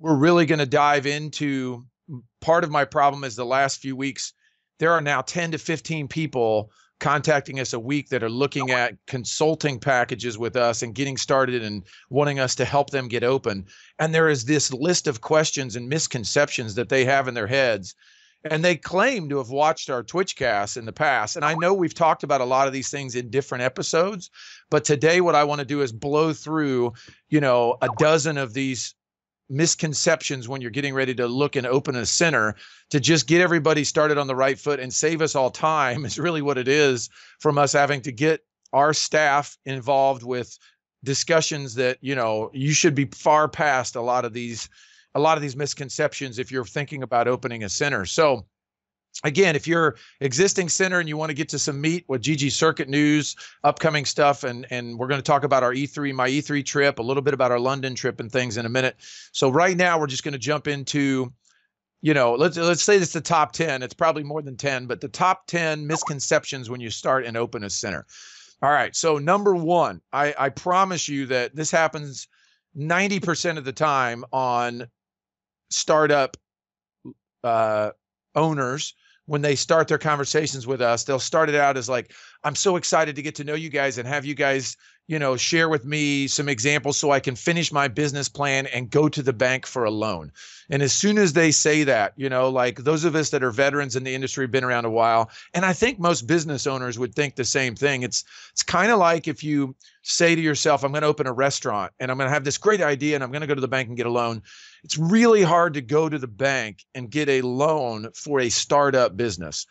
we're really going to dive into part of my problem is the last few weeks, there are now 10 to 15 people contacting us a week that are looking at consulting packages with us and getting started and wanting us to help them get open. And there is this list of questions and misconceptions that they have in their heads. And they claim to have watched our Twitch casts in the past. And I know we've talked about a lot of these things in different episodes, but today what I want to do is blow through, a dozen of these misconceptions when you're getting ready to look and open a center to just get everybody started on the right foot and save us all time is really what it is, from us having to get our staff involved with discussions that, you should be far past a lot of these misconceptions if you're thinking about opening a center. So again, if you're existing center and you want to get to some meat with ggCircuit news, upcoming stuff, and we're going to talk about my E3 trip, a little bit about our London trip and things in a minute. So right now we're just going to jump into, let's say it's the top 10. It's probably more than 10, but the top 10 misconceptions when you start and open a center. All right. So number one, I promise you that this happens 90% of the time on startup owners. When they start their conversations with us, they'll start it out as like, I'm so excited to get to know you guys and have you guys, share with me some examples so I can finish my business plan and go to the bank for a loan. And as soon as they say that, like those of us that are veterans in the industry, been around a while, and I think most business owners would think the same thing. It's kind of like if you say to yourself, I'm going to open a restaurant and I'm going to have this great idea and I'm going to go to the bank and get a loan. It's really hard to go to the bank and get a loan for a startup business.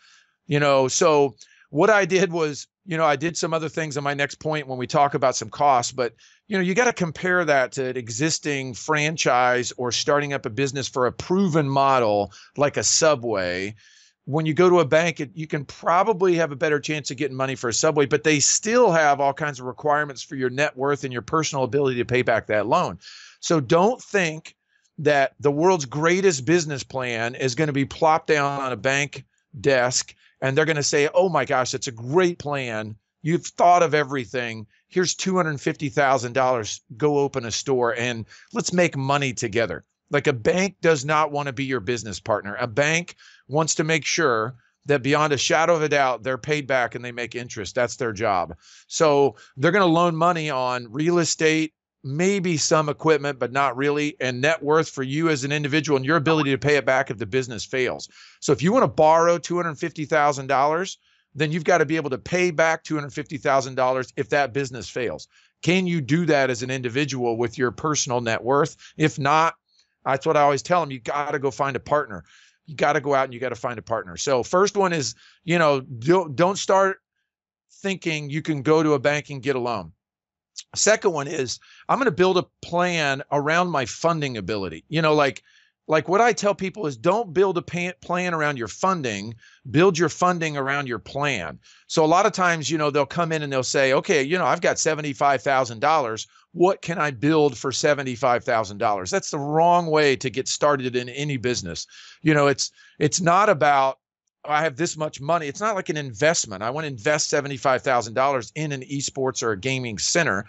So what I did was, I did some other things on my next point when we talk about some costs, but you got to compare that to an existing franchise or starting up a business for a proven model like a Subway. When you go to a bank, you can probably have a better chance of getting money for a Subway, but they still have all kinds of requirements for your net worth and your personal ability to pay back that loan. So don't think that the world's greatest business plan is going to be plopped down on a bank desk and they're going to say, oh my gosh, that's a great plan. You've thought of everything. Here's $250,000. Go open a store and let's make money together. Like, a bank does not want to be your business partner. A bank wants to make sure that beyond a shadow of a doubt, they're paid back and they make interest. That's their job. So they're going to loan money on real estate, maybe some equipment, but not really, and net worth for you as an individual and your ability to pay it back if the business fails. So if you want to borrow $250,000, then you've got to be able to pay back $250,000 if that business fails. Can you do that as an individual with your personal net worth? If not, that's what I always tell them. You got to go find a partner. You got to go out and you got to find a partner. So first one is, don't start thinking you can go to a bank and get a loan. Second one is, I'm going to build a plan around my funding ability. Like what I tell people is, don't build a plan around your funding, build your funding around your plan. So a lot of times, they'll come in and they'll say, okay, I've got $75,000. What can I build for $75,000? That's the wrong way to get started in any business. It's not about, I have this much money. It's not like an investment. I want to invest $75,000 in an esports or a gaming center.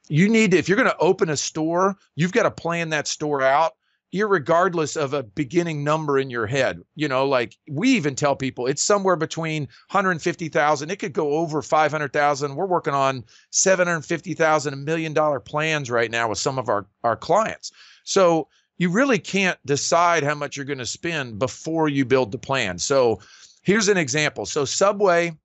You need to, if you're going to open a store, you've got to plan that store out, irregardless of a beginning number in your head. Like we even tell people it's somewhere between 150,000. It could go over 500,000. We're working on 750,000, $1 million plans right now with some of our clients. So you really can't decide how much you're going to spend before you build the plan. So here's an example. So Subway,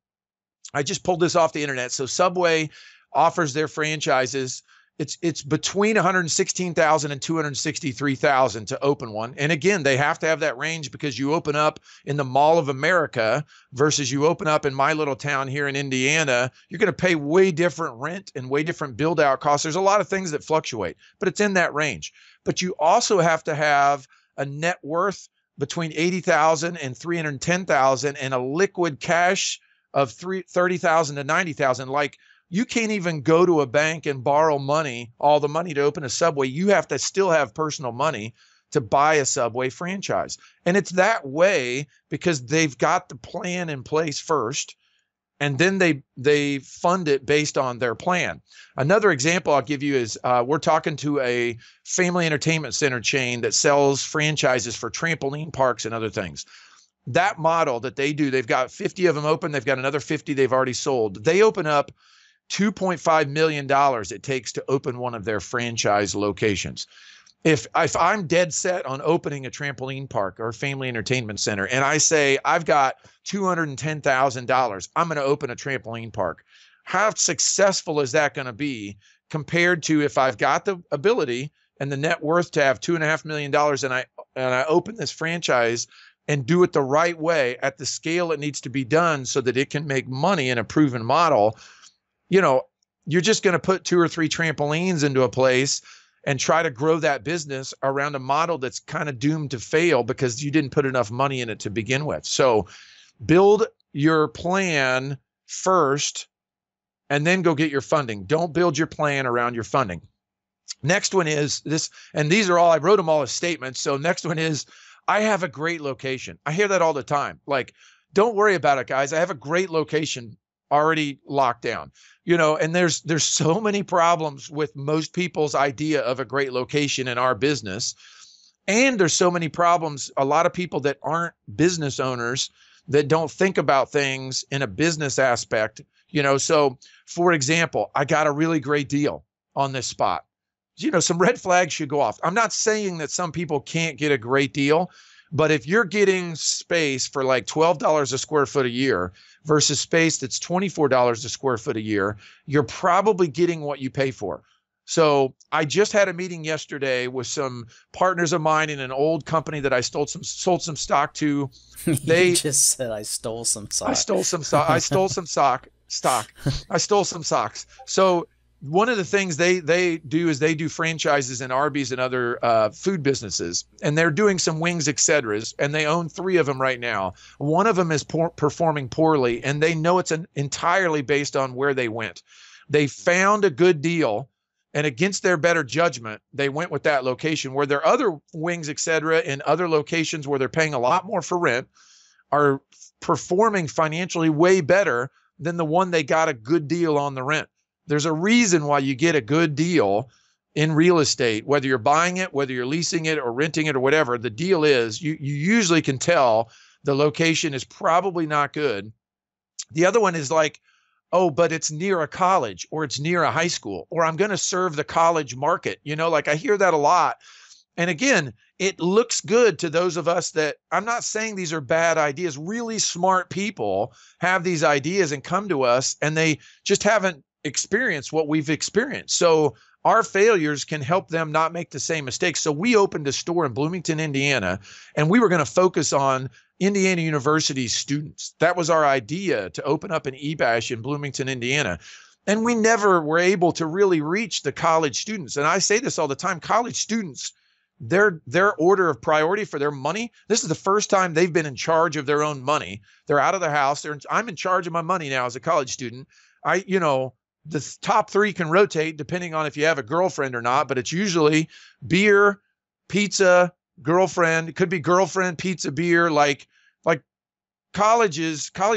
I just pulled this off the internet. So Subway offers their franchises, it's between 116,000 and 263,000 to open one. And again, they have to have that range because you open up in the Mall of America versus you open up in my little town here in Indiana, you're going to pay way different rent and way different build out costs. There's a lot of things that fluctuate, but it's in that range. But you also have to have a net worth between 80,000 and 310,000 and a liquid cash of 30,000 to 90,000. Like, you can't even go to a bank and borrow money, all the money to open a Subway. You have to still have personal money to buy a Subway franchise. And it's that way because they've got the plan in place first. and then they fund it based on their plan. Another example I'll give you is we're talking to a family entertainment center chain that sells franchises for trampoline parks and other things. That model that they do, they've got 50 of them open. They've got another 50 they've already sold. They open up $2.5 million it takes to open one of their franchise locations. If I'm dead set on opening a trampoline park or a family entertainment center, and I say I've got $210,000, I'm going to open a trampoline park. How successful is that going to be compared to if I've got the ability and the net worth to have $2.5 million and I open this franchise and do it the right way at the scale it needs to be done so that it can make money in a proven model? You know, you're just going to put 2 or 3 trampolines into a place and try to grow that business around a model that's kind of doomed to fail because you didn't put enough money in it to begin with. So build your plan first and then go get your funding. Don't build your plan around your funding. Next one is this, and these are all, I wrote them all as statements. So next one is, I have a great location. I hear that all the time. Like, don't worry about it, guys. I have a great location already locked down. You know, and there's so many problems with most people's idea of a great location in our business. And there's so many problems, a lot of people that aren't business owners that don't think about things in a business aspect, you know. So for example, I got a really great deal on this spot. You know, some red flags should go off. I'm not saying that some people can't get a great deal, but if you're getting space for like $12 a square foot a year versus space that's $24 a square foot a year, you're probably getting what you pay for. So I just had a meeting yesterday with some partners of mine in an old company that I sold some stock to. They just said I stole some stock. I stole some stock. I stole some stock. I stole some socks. So one of the things they do is they do franchises in Arby's and other food businesses, and they're doing some wings, et cetera, and they own 3 of them right now. One of them is performing poorly, and they know it's entirely based on where they went. They found a good deal, and against their better judgment, they went with that location. Where their other wings, et cetera, in other locations where they're paying a lot more for rent are performing financially way better than the one they got a good deal on the rent. There's a reason why you get a good deal in real estate, whether you're buying it, whether you're leasing it or renting it or whatever. The deal is you usually can tell the location is probably not good. The other one is like, oh, but it's near a college or it's near a high school, or I'm going to serve the college market. You know, like I hear that a lot. And again, it looks good to those of us that, I'm not saying these are bad ideas. Really smart people have these ideas and come to us and they just haven't experienced what we've experienced. So our failures can help them not make the same mistakes. So we opened a store in Bloomington, Indiana, and we were going to focus on Indiana University students. That was our idea, to open up an eBash in Bloomington, Indiana. And we never were able to really reach the college students. And I say this all the time, college students, their order of priority for their money, this is the first time they've been in charge of their own money. They're out of the house. I'm in charge of my money now as a college student. The top 3 can rotate depending on if you have a girlfriend or not, but it's usually beer, pizza, girlfriend. It could be girlfriend, pizza, beer. Like college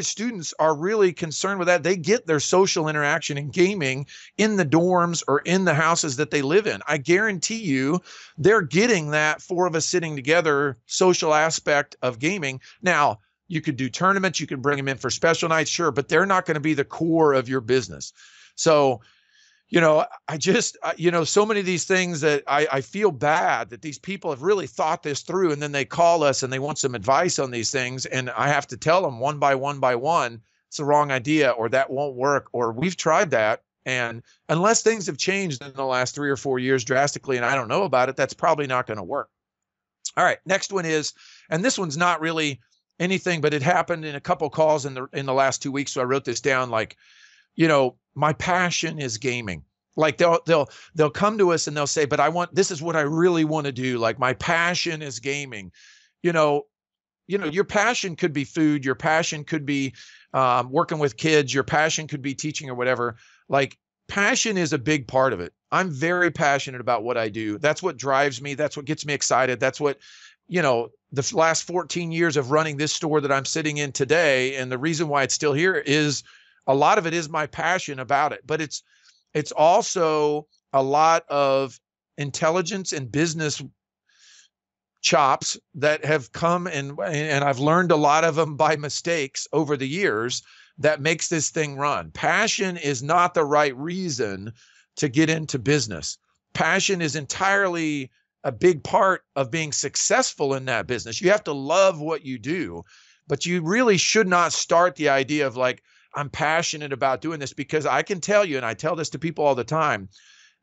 students are really concerned with that. They get their social interaction and gaming in the dorms or in the houses that they live in. I guarantee you they're getting that 4 of us sitting together social aspect of gaming. Now, you could do tournaments, you can bring them in for special nights, sure, but they're not going to be the core of your business. So, you know, so many of these things that I feel bad that these people have really thought this through, and then they call us and they want some advice on these things. And I have to tell them one by one, it's the wrong idea, or that won't work, or we've tried that. And unless things have changed in the last 3 or 4 years drastically, and I don't know about it, that's probably not going to work. All right. Next one is, and this one's not really anything, but it happened in a couple calls in the last 2 weeks. So I wrote this down, like, you know, my passion is gaming. Like they'll come to us and they'll say, but this is what I really want to do. Like my passion is gaming. You know, your passion could be food. Your passion could be working with kids. Your passion could be teaching or whatever. Like passion is a big part of it. I'm very passionate about what I do. That's what drives me. That's what gets me excited. That's what, you know, the last 14 years of running this store that I'm sitting in today. And the reason why it's still here is A lot of it is my passion about it, but it's also a lot of intelligence and business chops that have come, and I've learned a lot of them by mistakes over the years that makes this thing run. Passion is not the right reason to get into business. Passion is entirely a big part of being successful in that business. You have to love what you do, but you really should not start the idea of like, I'm passionate about doing this, because I can tell you, and I tell this to people all the time,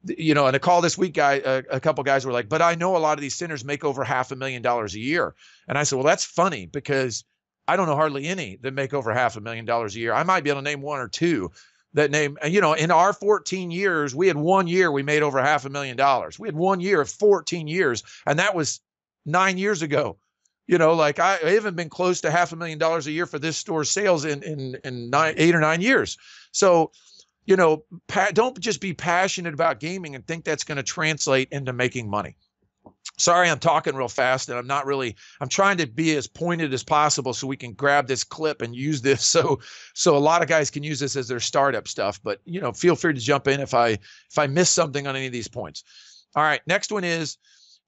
you know, and a call this week, a couple guys were like, but I know a lot of these centers make over $500,000 a year. And I said, well, that's funny, because I don't know hardly any that make over $500,000 a year. I might be able to name one or two that name, you know, in our 14 years, we had 1 year we made over $500,000. We had 1 year of 14 years. And that was 9 years ago. You know, like I haven't been close to $500,000 a year for this store's sales in 8 or 9 years. So, you know, don't just be passionate about gaming and think that's going to translate into making money. Sorry, I'm talking real fast, and I'm trying to be as pointed as possible so we can grab this clip and use this. So a lot of guys can use this as their startup stuff, but you know, feel free to jump in if I miss something on any of these points. All right. Next one is,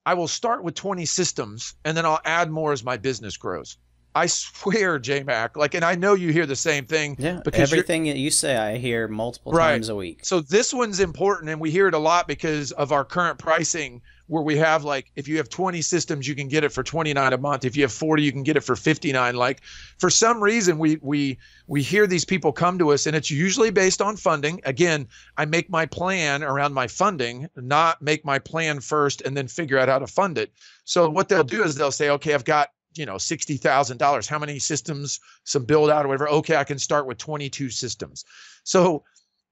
I will start with 20 systems and then I'll add more as my business grows. I swear, J-Mac, like, and I know you hear the same thing. Yeah, because everything that you say, I hear multiple times a week. So this one's important, and we hear it a lot because of our current pricing, where we have, like, if you have 20 systems, you can get it for $29 a month. If you have 40, you can get it for $59. Like, for some reason, we hear these people come to us, and it's usually based on funding. Again, I make my plan around my funding, not make my plan first and then figure out how to fund it. So what they'll do is they'll say, okay, I've got, you know, $60,000. How many systems, some build out or whatever? Okay, I can start with 22 systems. So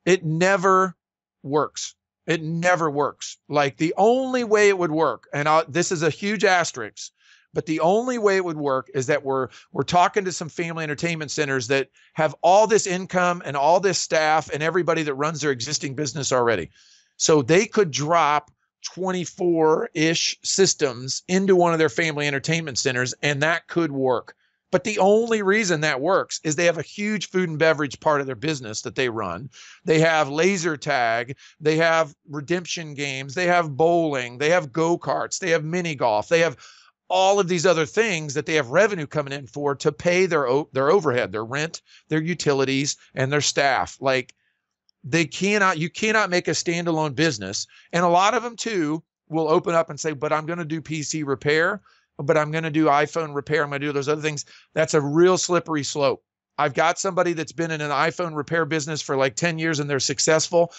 it never works. It never works. Like, the only way it would work, and this is a huge asterisk, but the only way it would work is that we're talking to some family entertainment centers that have all this income and all this staff and everybody that runs their existing business already. So they could drop 24-ish systems into one of their family entertainment centers, and that could work. But the only reason that works is they have a huge food and beverage part of their business that they run. They have laser tag, they have redemption games, they have bowling, they have go-karts, they have mini golf, they have all of these other things that they have revenue coming in for to pay their overhead, their rent, their utilities, and their staff. Like, you cannot make a standalone business. And a lot of them too will open up and say, but I'm going to do PC repair, but I'm going to do iPhone repair, I'm going to do those other things. That's a real slippery slope. I've got somebody that's been in an iPhone repair business for like 10 years and they're successful.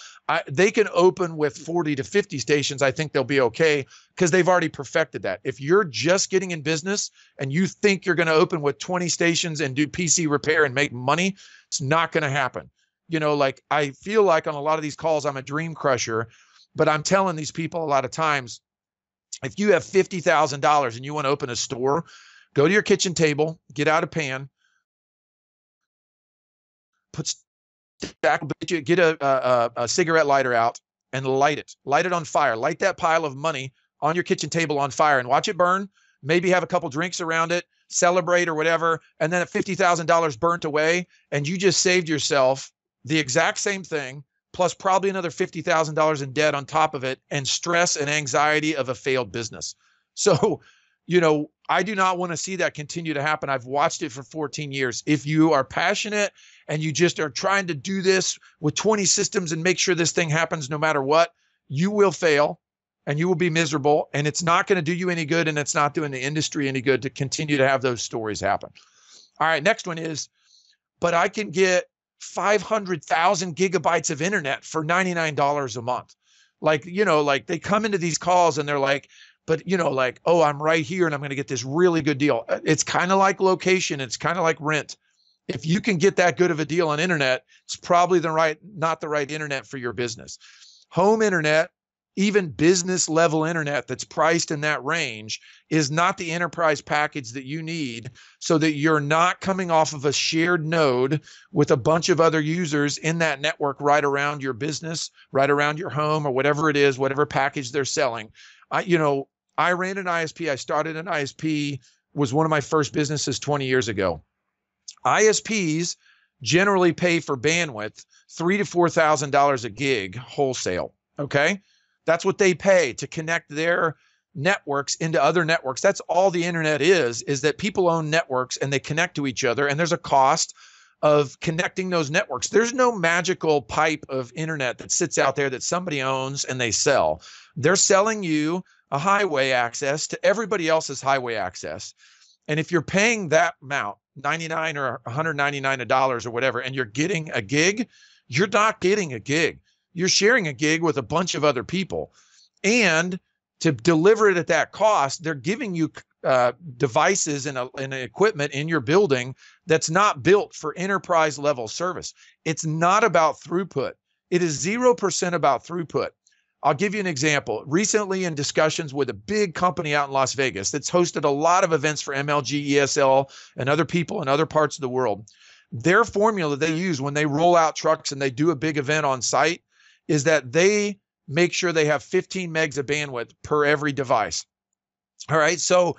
They can open with 40 to 50 stations. I think they'll be okay because they've already perfected that. If you're just getting in business and you think you're going to open with 20 stations and do PC repair and make money, it's not going to happen. You know, like, I feel like on a lot of these calls, I'm a dream crusher, but I'm telling these people a lot of times, if you have $50,000 and you want to open a store, go to your kitchen table, get out a pan, get a cigarette lighter out and light it on fire. Light that pile of money on your kitchen table on fire and watch it burn. Maybe have a couple drinks around it, celebrate or whatever. And then at $50,000 burnt away, and you just saved yourself the exact same thing, plus probably another $50,000 in debt on top of it, and stress and anxiety of a failed business. So, you know, I do not want to see that continue to happen. I've watched it for 14 years. If you are passionate and you just are trying to do this with 20 systems and make sure this thing happens no matter what, you will fail and you will be miserable, and it's not going to do you any good, and it's not doing the industry any good to continue to have those stories happen. All right, next one is, but I can get 500,000 gigabytes of internet for $99 a month. Like, you know, like, they come into these calls and they're like, but, you know, like, oh, I'm right here and I'm going to get this really good deal. It's kind of like location. It's kind of like rent. If you can get that good of a deal on internet, it's probably not the right internet for your business. Home internet, even business level internet that's priced in that range, is not the enterprise package that you need, so that you're not coming off of a shared node with a bunch of other users in that network right around your business, right around your home, or whatever it is, whatever package they're selling. I ran an ISP. I started an ISP, was one of my first businesses 20 years ago. ISPs generally pay for bandwidth $3,000 to $4,000 a gig wholesale. Okay. That's what they pay to connect their networks into other networks. That's all the internet is that people own networks and they connect to each other. And there's a cost of connecting those networks. There's no magical pipe of internet that sits out there that somebody owns and they sell. They're selling you a highway access to everybody else's highway access. And if you're paying that amount, $99 or $199 or whatever, and you're getting a gig, you're not getting a gig. You're sharing a gig with a bunch of other people. And to deliver it at that cost, they're giving you devices and equipment in your building that's not built for enterprise level service. It's not about throughput. It is 0% about throughput. I'll give you an example. Recently, in discussions with a big company out in Las Vegas that's hosted a lot of events for MLG, ESL, and other people in other parts of the world, their formula they use when they roll out trucks and they do a big event on site is that they make sure they have 15 megs of bandwidth per every device. All right. So,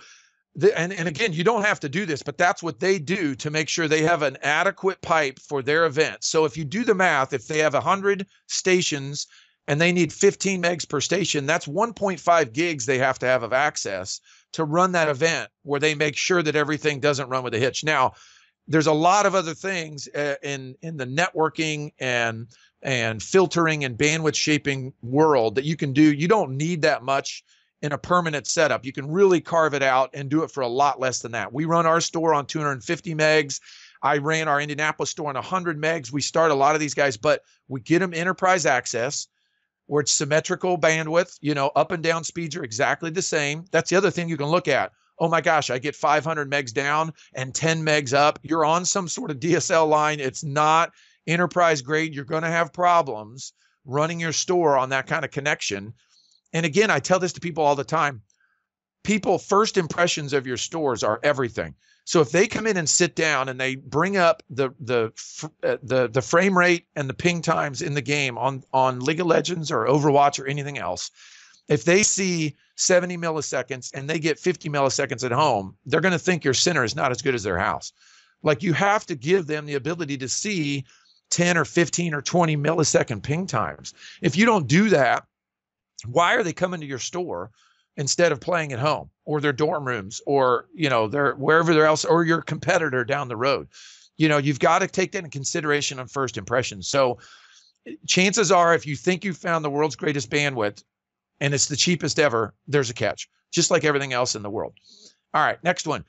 and again, you don't have to do this, but that's what they do to make sure they have an adequate pipe for their event. So if you do the math, if they have 100 stations and they need 15 megs per station, that's 1.5 gigs they have to have of access to run that event where they make sure that everything doesn't run with a hitch. Now, there's a lot of other things in the networking and filtering and bandwidth shaping world that you can do. You don't need that much in a permanent setup. You can really carve it out and do it for a lot less than that. We run our store on 250 megs. I ran our Indianapolis store on 100 megs. We start a lot of these guys, but we get them enterprise access where it's symmetrical bandwidth, up and down speeds are exactly the same. That's the other thing you can look at. Oh my gosh, I get 500 megs down and 10 megs up. You're on some sort of DSL line. It's not enterprise grade. You're going to have problems running your store on that kind of connection. And again, I tell this to people all the time. People, first impressions of your stores are everything. So if they come in and sit down and they bring up the frame rate and the ping times in the game on League of Legends or Overwatch or anything else, if they see 70 milliseconds and they get 50 milliseconds at home, they're going to think your center is not as good as their house. Like, you have to give them the ability to see 10 or 15 or 20 millisecond ping times. If you don't do that, why are they coming to your store instead of playing at home or their dorm rooms or, their wherever they're else, or your competitor down the road? You've got to take that into consideration on first impressions. So chances are, if you think you found the world's greatest bandwidth and it's the cheapest ever, there's a catch, just like everything else in the world. All right, next one.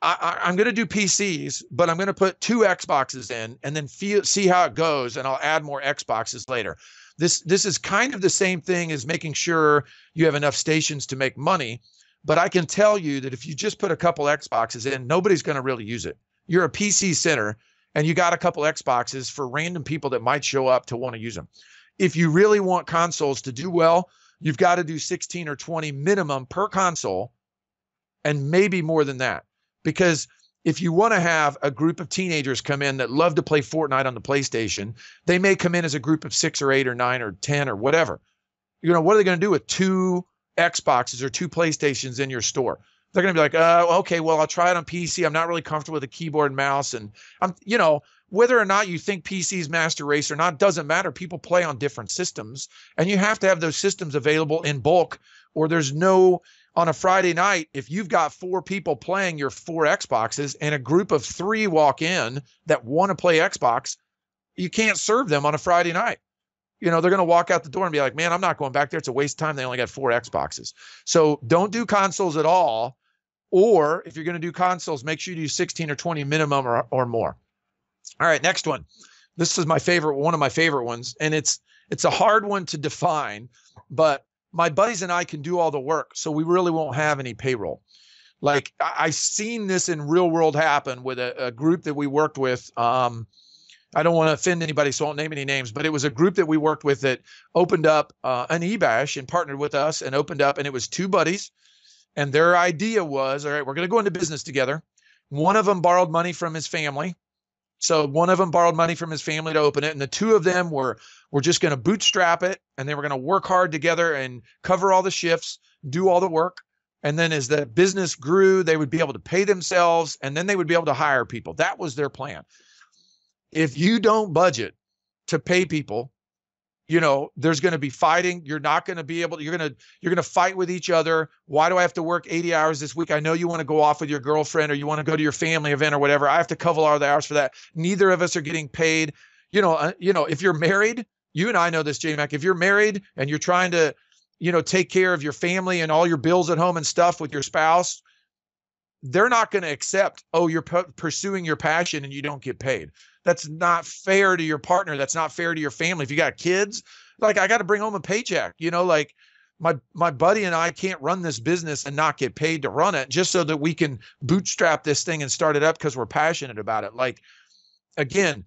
I'm going to do PCs, but I'm going to put 2 Xboxes in and then see how it goes, and I'll add more Xboxes later. This is kind of the same thing as making sure you have enough stations to make money, but I can tell you that if you just put a couple Xboxes in, nobody's going to really use it. You're a PC center, and you got a couple Xboxes for random people that might show up to want to use them. If you really want consoles to do well, you've got to do 16 or 20 minimum per console, and maybe more than that. Because if you want to have a group of teenagers come in that love to play Fortnite on the PlayStation, they may come in as a group of 6 or 8 or 9 or 10 or whatever. What are they going to do with 2 Xboxes or 2 PlayStations in your store? They're going to be like, okay, well, I'll try it on PC. I'm not really comfortable with a keyboard and mouse. And whether or not you think PC is master race or not, doesn't matter. People play on different systems, and you have to have those systems available in bulk, or there's no, on a Friday night, if you've got 4 people playing your 4 Xboxes and a group of 3 walk in that want to play Xbox, you can't serve them on a Friday night. They're going to walk out the door and be like, man, I'm not going back there. It's a waste of time. They only got 4 Xboxes. So don't do consoles at all. Or if you're going to do consoles, make sure you do 16 or 20 minimum or more. All right, next one. This is one of my favorite ones. And it's a hard one to define, but my buddies and I can do all the work, so we really won't have any payroll. Like, I've seen this in real world happen with a group that we worked with. I don't want to offend anybody, so I won't name any names, but it was a group that we worked with that opened up an eBash and partnered with us and opened up, and it was 2 buddies. And their idea was, all right, we're going to go into business together. One of them borrowed money from his family. So one of them borrowed money from his family to open it. And the 2 of them were just going to bootstrap it. And they were going to work hard together and cover all the shifts, do all the work. And then as the business grew, they would be able to pay themselves, and then they would be able to hire people. That was their plan. If you don't budget to pay people, you know, there's going to be fighting. You're not going to be able to, you're going to fight with each other. Why do I have to work 80 hours this week? I know you want to go off with your girlfriend, or you want to go to your family event or whatever. I have to cover all the hours for that. Neither of us are getting paid. If you're married, you and I know this, J-Mac, if you're married and you're trying to, take care of your family and all your bills at home and stuff with your spouse, they're not going to accept, oh, you're pursuing your passion and you don't get paid. That's not fair to your partner. That's not fair to your family. If you got kids, like, I got to bring home a paycheck, like my buddy and I can't run this business and not get paid to run it, just so that we can bootstrap this thing and start it up because we're passionate about it. Like, again,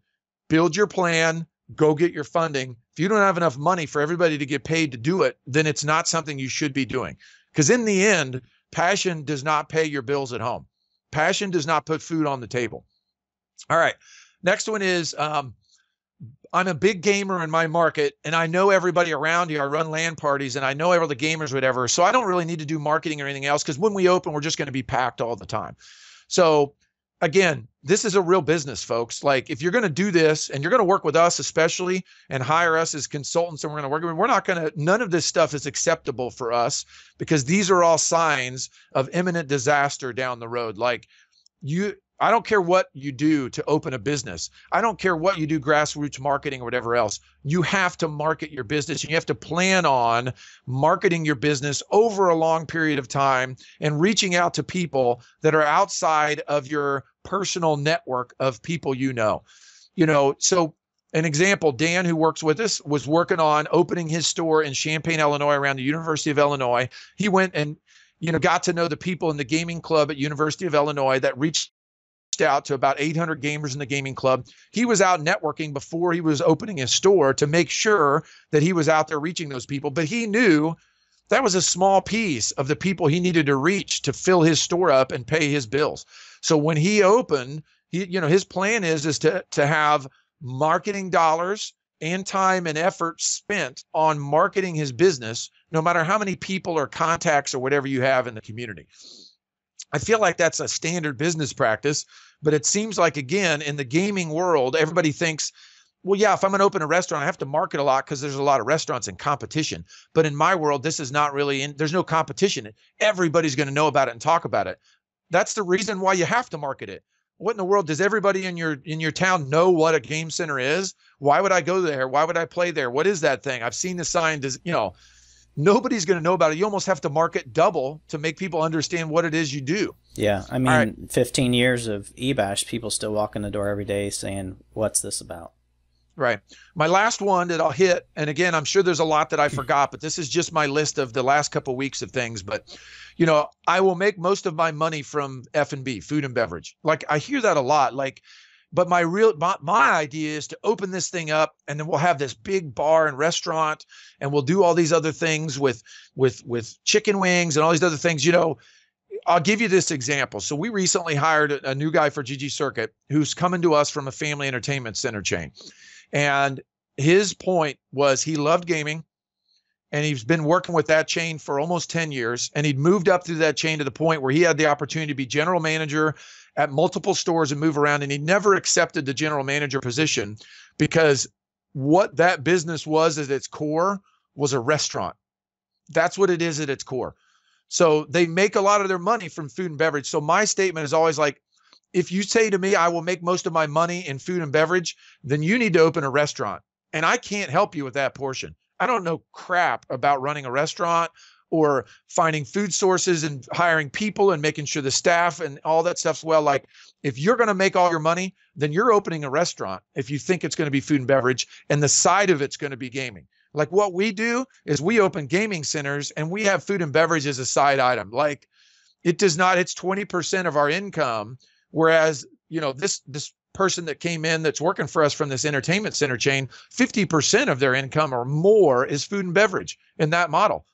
build your plan, go get your funding. If you don't have enough money for everybody to get paid to do it, then it's not something you should be doing. Because in the end, passion does not pay your bills at home. Passion does not put food on the table. All right. Next one is, I'm a big gamer in my market, and I know everybody around here. I run LAN parties, and I know all the gamers, whatever. So I don't really need to do marketing or anything else, because when we open, we're just going to be packed all the time. So again, this is a real business, folks. Like, if you're going to do this and you're going to work with us, especially, and hire us as consultants, and we're going to work with, we're not going to, none of this stuff is acceptable for us, because these are all signs of imminent disaster down the road. Like, I don't care what you do to open a business. I don't care what you do, grassroots marketing or whatever else. You have to market your business, and you have to plan on marketing your business over a long period of time and reaching out to people that are outside of your personal network of people. So an example, Dan, who works with us, was working on opening his store in Champaign, Illinois, around the University of Illinois. He went and got to know the people in the gaming club at University of Illinois that reached out to about 800 gamers in the gaming club. He was out networking before he was opening his store to make sure that he was out there reaching those people. But he knew that was a small piece of the people he needed to reach to fill his store up and pay his bills. So when he opened, his plan is to have marketing dollars and time and effort spent on marketing his business, no matter how many people or contacts or whatever you have in the community. I feel like that's a standard business practice, but it seems like, again, in the gaming world, everybody thinks, well, yeah, if I'm going to open a restaurant, I have to market a lot because there's a lot of restaurants in competition. But in my world, this is not really there's no competition. Everybody's going to know about it and talk about it. That's the reason why you have to market it. What in the world, does everybody in your town know what a game center is? Why would I go there? Why would I play there? What is that thing? I've seen the sign. Nobody's going to know about it. You almost have to market double to make people understand what it is you do. Yeah, I mean, 15 years of eBash, people still walk in the door every day saying, what's this about? Right. My last one that I'll hit, and again, I'm sure there's a lot that I forgot, but this is just my list of the last couple of weeks of things. But, I will make most of my money from F&B, food and beverage. Like, I hear that a lot. Like, but my idea is to open this thing up, and then we'll have this big bar and restaurant, and we'll do all these other things with chicken wings and all these other things. I'll give you this example. So we recently hired a new guy for ggCircuit who's coming to us from a family entertainment center chain. And his point was he loved gaming, and he's been working with that chain for almost 10 years. And he'd moved up through that chain to the point where he had the opportunity to be general manager at multiple stores and move around. And he never accepted the general manager position because what that business was at its core was a restaurant. That's what it is at its core. So they make a lot of their money from food and beverage. So my statement is always like, if you say to me, I will make most of my money in food and beverage, then you need to open a restaurant. And I can't help you with that portion. I don't know crap about running a restaurant or finding food sources and hiring people and making sure the staff and all that stuff's well. Like, if you're going to make all your money, then you're opening a restaurant if you think it's going to be food and beverage, and the side of it's going to be gaming. Like, what we do is we open gaming centers and we have food and beverage as a side item. Like, it does not, it's 20% of our income. Whereas, this person that came in that's working for us from this entertainment center chain, 50% of their income or more is food and beverage in that model.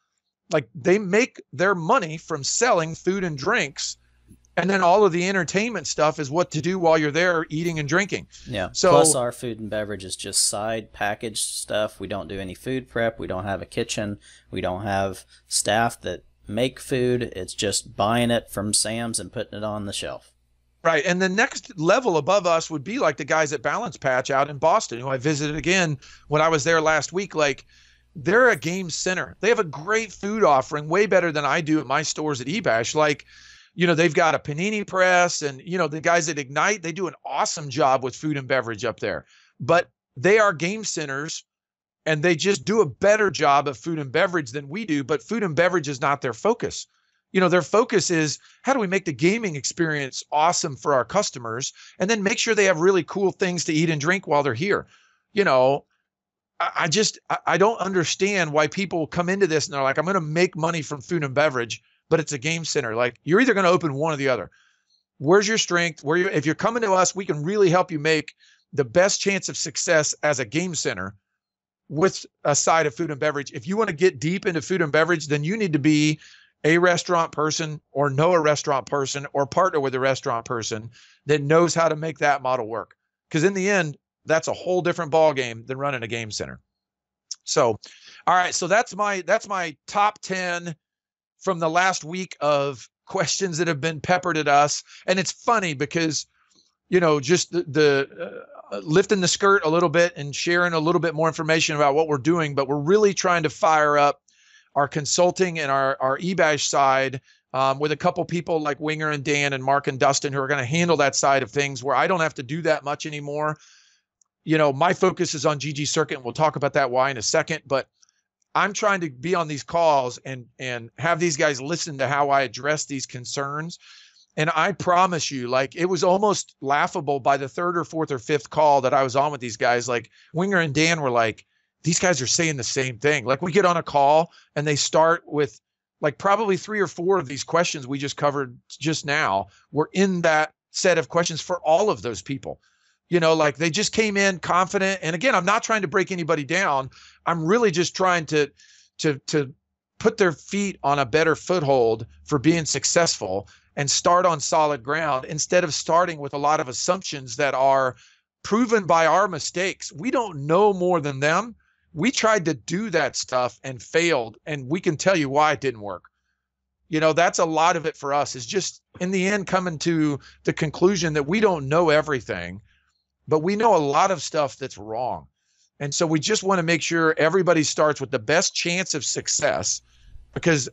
Like, they make their money from selling food and drinks, and then all of the entertainment stuff is what to do while you're there eating and drinking. Yeah. So, plus our food and beverage is just side packaged stuff. We don't do any food prep. We don't have a kitchen. We don't have staff that make food. It's just buying it from Sam's and putting it on the shelf. Right. And the next level above us would be like the guys at Balance Patch out in Boston, who I visited again when I was there last week. Like, they're a game center. They have a great food offering, way better than I do at my stores at eBash. Like, they've got a panini press, and, the guys at Ignite, they do an awesome job with food and beverage up there. But they are game centers, and they just do a better job of food and beverage than we do. But food and beverage is not their focus. Their focus is, how do we make the gaming experience awesome for our customers, and then make sure they have really cool things to eat and drink while they're here. I don't understand why people come into this and they're like, I'm going to make money from food and beverage, but it's a game center. Like, you're either going to open one or the other. Where's your strength? If you're coming to us, we can really help you make the best chance of success as a game center with a side of food and beverage. If you want to get deep into food and beverage, then you need to be a restaurant person, or know a restaurant person, or partner with a restaurant person that knows how to make that model work. Because in the end, that's a whole different ball game than running a game center. So, all right. So that's my top 10 from the last week of questions that have been peppered at us. And it's funny because, just the lifting the skirt a little bit and sharing a little bit more information about what we're doing, but we're really trying to fire up our consulting and our eBash side with a couple people like Winger and Dan and Mark and Dustin, who are going to handle that side of things, where I don't have to do that much anymore. My focus is on ggCircuit, and we'll talk about that why in a second, but I'm trying to be on these calls and have these guys listen to how I address these concerns. And I promise you, like, it was almost laughable by the third or fourth or fifth call that I was on with these guys. Like, Winger and Dan were like, these guys are saying the same thing. Like, we get on a call and they start with like probably 3 or 4 of these questions we just covered just now were in that set of questions for all of those people. Like, they just came in confident. And again, I'm not trying to break anybody down. I'm really just trying to put their feet on a better foothold for being successful and start on solid ground, instead of starting with a lot of assumptions that are proven by our mistakes. We don't know more than them. We tried to do that stuff and failed, and we can tell you why it didn't work. That's a lot of it for us, is just in the end coming to the conclusion that we don't know everything, but we know a lot of stuff that's wrong. And so we just want to make sure everybody starts with the best chance of success, because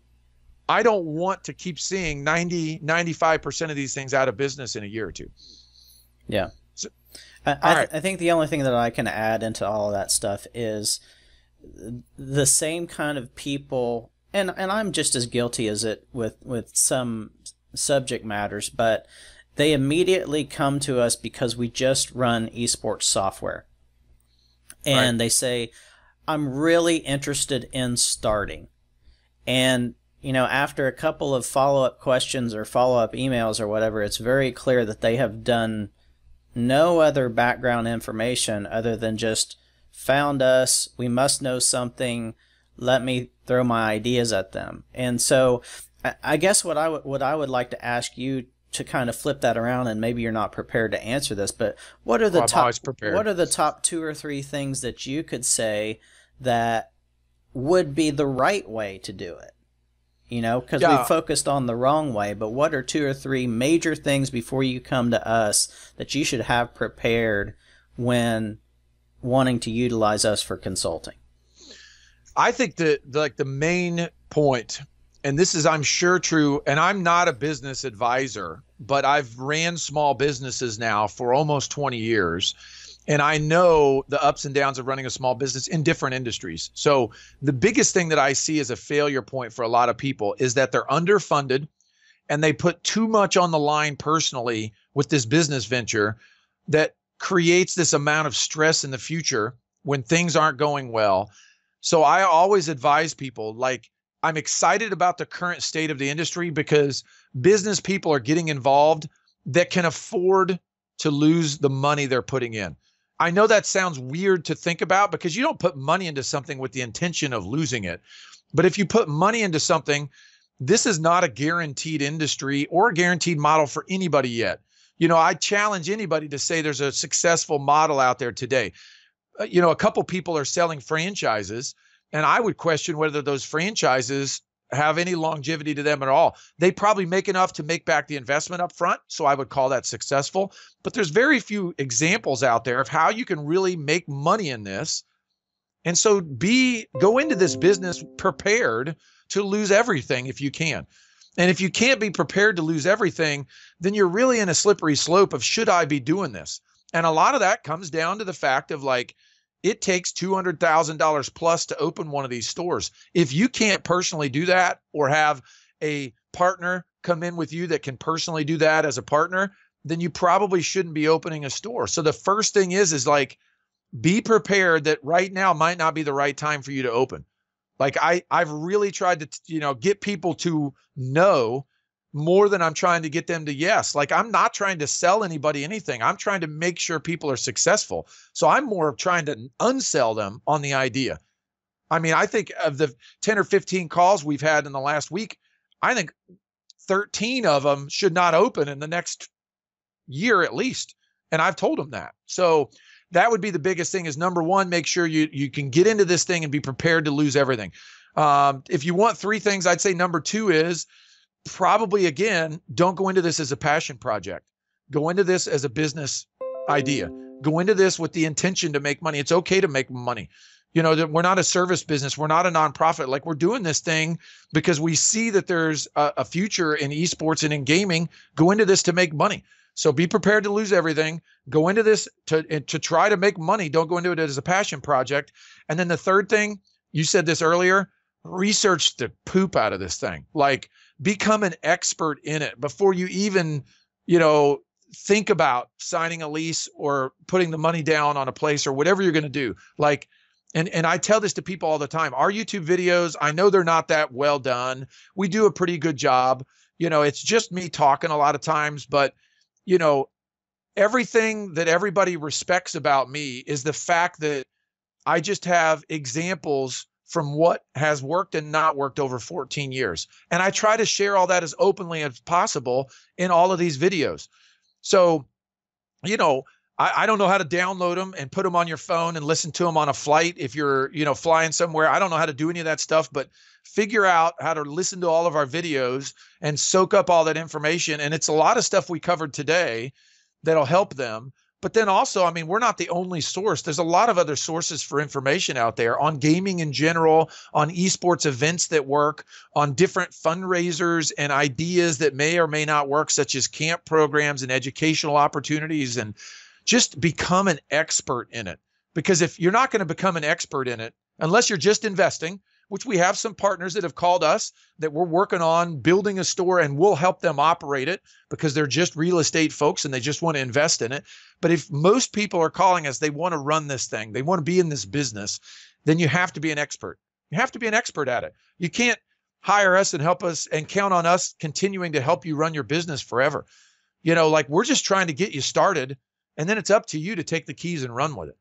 I don't want to keep seeing 95% of these things out of business in a year or two. Yeah. So, I think the only thing that I can add into all of that stuff is the same kind of people, and I'm just as guilty as it with some subject matters, but they immediately come to us because we just run esports software. And They say, I'm really interested in starting. And, after a couple of follow-up questions or follow-up emails or whatever, it's very clear that they have done no other background information other than just found us. We must know something. Let me throw my ideas at them. And so I guess what I would like to ask you to kind of flip that around, and maybe you're not prepared to answer this, but what are the top 2 or 3 things that you could say that would be the right way to do it? Because we focused on the wrong way, but what are 2 or 3 major things before you come to us that you should have prepared when wanting to utilize us for consulting? I think that the main point, and this is, I'm sure, true, and I'm not a business advisor, but I've ran small businesses now for almost 20 years. And I know the ups and downs of running a small business in different industries. So the biggest thing that I see as a failure point for a lot of people is that they're underfunded and they put too much on the line personally with this business venture that creates this amount of stress in the future when things aren't going well. So I always advise people, like, I'm excited about the current state of the industry because business people are getting involved that can afford to lose the money they're putting in. I know that sounds weird to think about because you don't put money into something with the intention of losing it. But if you put money into something, this is not a guaranteed industry or a guaranteed model for anybody yet. I challenge anybody to say there's a successful model out there today. A couple people are selling franchises, and I would question whether those franchises have any longevity to them at all. They probably make enough to make back the investment up front. So I would call that successful. But there's very few examples out there of how you can really make money in this. And so go into this business prepared to lose everything if you can. And if you can't be prepared to lose everything, then you're really in a slippery slope of, should I be doing this? And a lot of that comes down to the fact of like, it takes $200,000 plus to open one of these stores. If you can't personally do that, or have a partner come in with you that can personally do that as a partner, then you probably shouldn't be opening a store. So the first thing is like, be prepared that right now might not be the right time for you to open. Like I've really tried to, get people to know more than I'm trying to get them to yes. Like I'm not trying to sell anybody anything. I'm trying to make sure people are successful. So I'm more trying to unsell them on the idea. I mean, I think of the 10 or 15 calls we've had in the last week, I think 13 of them should not open in the next year at least. And I've told them that. So that would be the biggest thing is, number one, make sure you can get into this thing and be prepared to lose everything. If you want 3 things, I'd say number 2 is probably, again, don't go into this as a passion project. Go into this as a business idea. Go into this with the intention to make money. It's okay to make money. We're not a service business. We're not a nonprofit. Like, we're doing this thing because we see that there's a future in esports and in gaming. Go into this to make money. So be prepared to lose everything. Go into this to try to make money. Don't go into it as a passion project. And then the third thing, you said this earlier, research the poop out of this thing. Like, become an expert in it before you even, think about signing a lease or putting the money down on a place or whatever you're going to do. Like, and I tell this to people all the time. Our YouTube videos, I know they're not that well done. We do a pretty good job. It's just me talking a lot of times, but everything that everybody respects about me is the fact that I just have examples from what has worked and not worked over 14 years. And I try to share all that as openly as possible in all of these videos. So, I don't know how to download them and put them on your phone and listen to them on a flight if you're, flying somewhere. I don't know how to do any of that stuff, but figure out how to listen to all of our videos and soak up all that information. And it's a lot of stuff we covered today that'll help them. But then also, I mean, we're not the only source. There's a lot of other sources for information out there on gaming in general, on esports events that work, on different fundraisers and ideas that may or may not work, such as camp programs and educational opportunities. And just become an expert in it. Because if you're not going to become an expert in it, unless you're just investing, which we have some partners that have called us that we're working on building a store, and we'll help them operate it because they're just real estate folks and they just want to invest in it. But if most people are calling us, they want to run this thing, they want to be in this business, then you have to be an expert. You have to be an expert at it. You can't hire us and help us and count on us continuing to help you run your business forever. Like, we're just trying to get you started. And then it's up to you to take the keys and run with it.